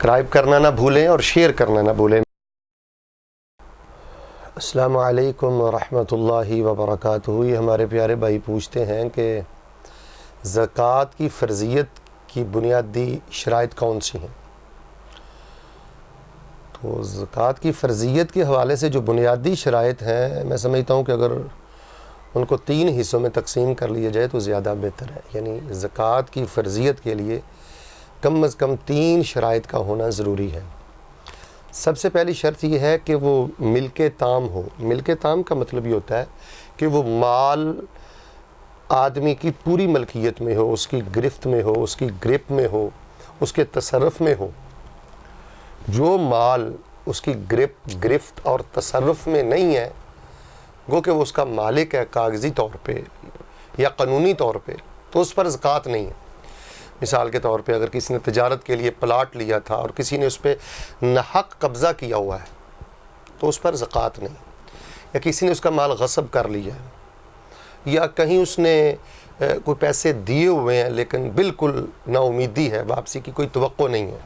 Subscribe کرنا نہ بھولیں اور شیئر کرنا نہ بھولیں۔ السلام علیکم ورحمۃ اللہ وبرکاتہ۔ یہ ہمارے پیارے بھائی پوچھتے ہیں کہ زکوٰۃ کی فرضیت کی بنیادی شرائط کون سی ہیں؟ تو زکوٰۃ کی فرضیت کے حوالے سے جو بنیادی شرائط ہیں، میں سمجھتا ہوں کہ اگر ان کو 3 حصوں میں تقسیم کر لیا جائے تو زیادہ بہتر ہے۔ یعنی زکوٰۃ کی فرضیت کے لیے کم از کم 3 شرائط کا ہونا ضروری ہے۔ سب سے پہلی شرط یہ ہے کہ وہ ملک تام ہو۔ ملک تام کا مطلب یہ ہوتا ہے کہ وہ مال آدمی کی پوری ملکیت میں ہو، اس کی گرفت میں ہو، اس کی گرپ میں ہو، اس کے تصرف میں ہو۔ جو مال اس کی گرفت اور تصرف میں نہیں ہے، گو کہ وہ اس کا مالک ہے کاغذی طور پہ یا قانونی طور پہ، تو اس پر زکوٰۃ نہیں ہے۔ مثال کے طور پہ اگر کسی نے تجارت کے لیے پلاٹ لیا تھا اور کسی نے اس پہ ناحق قبضہ کیا ہوا ہے تو اس پر زکوٰۃ نہیں، یا کسی نے اس کا مال غصب کر لیا ہے، یا کہیں اس نے کوئی پیسے دیے ہوئے ہیں لیکن بالکل نا امیدی ہے، واپسی کی کوئی توقع نہیں ہے۔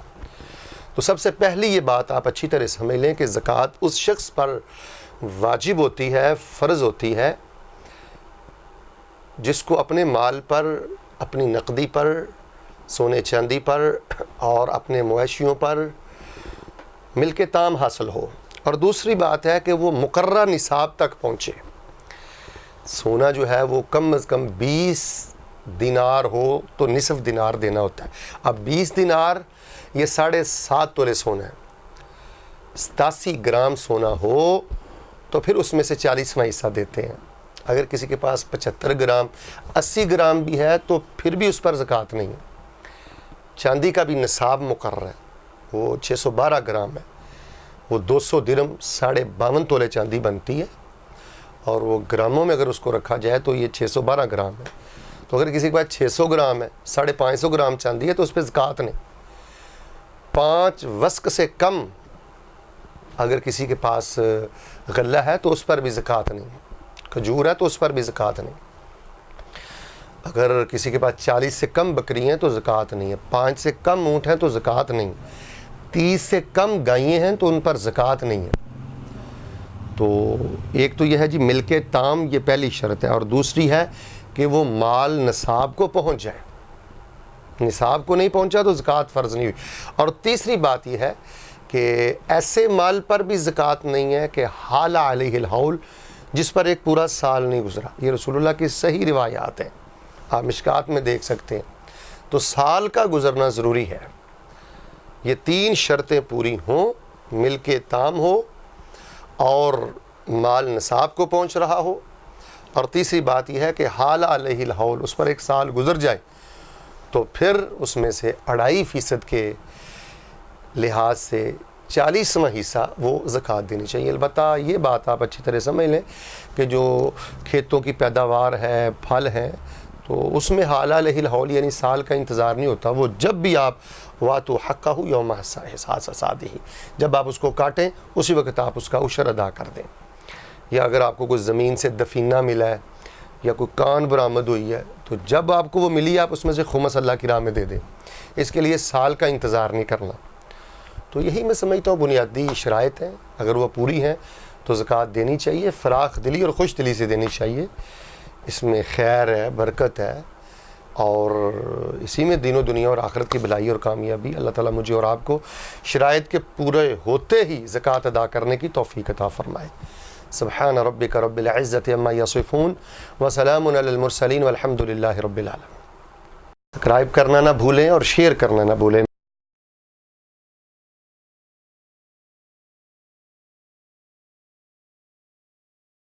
تو سب سے پہلی یہ بات آپ اچھی طرح سمجھ لیں کہ زکوٰۃ اس شخص پر واجب ہوتی ہے، فرض ہوتی ہے، جس کو اپنے مال پر، اپنی نقدی پر، سونے چاندی پر اور اپنے مویشیوں پر ملک تام حاصل ہو۔ اور دوسری بات ہے کہ وہ مقررہ نصاب تک پہنچے۔ سونا جو ہے وہ کم از کم 20 دینار ہو تو نصف دینار دینا ہوتا ہے۔ اب 20 دینار یہ 7.5 تولے سونا ہے۔ 87 گرام سونا ہو تو پھر اس میں سے 40واں حصہ دیتے ہیں۔ اگر کسی کے پاس 75 گرام 80 گرام بھی ہے تو پھر بھی اس پر زکوٰۃ نہیں ہے۔ چاندی کا بھی نصاب مقرر ہے، وہ 612 گرام ہے، وہ 200 درہم 52.5 تولے چاندی بنتی ہے، اور وہ گراموں میں اگر اس کو رکھا جائے تو یہ 612 گرام ہے۔ تو اگر کسی کے پاس 600 گرام ہے، 550 گرام چاندی ہے تو اس پہ زکوٰۃ نہیں۔ 5 وسق سے کم اگر کسی کے پاس غلہ ہے تو اس پر بھی زکوٰۃ نہیں، کھجور ہے تو اس پر بھی زکوٰۃ نہیں۔ اگر کسی کے پاس 40 سے کم بکری ہیں تو زکوٰۃ نہیں ہے، 5 سے کم اونٹ ہیں تو زکوٰۃ نہیں، 30 سے کم گائیں ہیں تو ان پر زکوٰۃ نہیں ہے۔ تو ایک تو یہ ہے جی ملک تام، یہ پہلی شرط ہے، اور دوسری ہے کہ وہ مال نصاب کو پہنچ جائے۔ نصاب کو نہیں پہنچا تو زکوٰۃ فرض نہیں ہوئی۔ اور تیسری بات یہ ہے کہ ایسے مال پر بھی زکوٰۃ نہیں ہے کہ حال علیہ الحول، جس پر ایک پورا سال نہیں گزرا۔ یہ رسول اللہ کی صحیح روایات ہیں، آپ مشکات میں دیکھ سکتے ہیں۔ تو سال کا گزرنا ضروری ہے۔ یہ 3 شرطیں پوری ہوں، ملک تام ہو اور مال نصاب کو پہنچ رہا ہو، اور تیسری بات یہ ہے کہ حال علیہ الحول، اس پر ایک سال گزر جائے تو پھر اس میں سے 2.5% کے لحاظ سے 40واں حصہ وہ زکوٰۃ دینی چاہیے۔ البتہ یہ بات آپ اچھی طرح سمجھ لیں کہ جو کھیتوں کی پیداوار ہے، پھل ہیں، تو اس میں حال علیہ الحول یعنی سال کا انتظار نہیں ہوتا۔ وہ جب بھی آپ واتو حقہ یوم حصادہ، جب آپ اس کو کاٹیں اسی وقت آپ اس کا عشر ادا کر دیں۔ یا اگر آپ کو کوئی زمین سے دفینہ ملا ہے یا کوئی کان برآمد ہوئی ہے تو جب آپ کو وہ ملی آپ اس میں سے خمس اللہ کی راہ میں دے دیں۔ اس کے لیے سال کا انتظار نہیں کرنا۔ تو یہی میں سمجھتا ہوں بنیادی شرائط ہیں، اگر وہ پوری ہیں تو زکوٰۃ دینی چاہیے، فراخ دلی اور خوش دلی سے دینی چاہیے۔ اس میں خیر ہے، برکت ہے، اور اسی میں دین و دنیا اور آخرت کی بھلائی اور کامیابی۔ اللہ تعالیٰ مجھے اور آپ کو شرائط کے پورے ہوتے ہی زکوٰۃ ادا کرنے کی توفیق عطا فرمائے۔ سبحان ربک رب العزۃ عما یصفون وسلام علی المرسلین والحمد للہ رب العالمین۔ سبسکرائب کرنا نہ بھولیں اور شیئر کرنا نہ بھولیں۔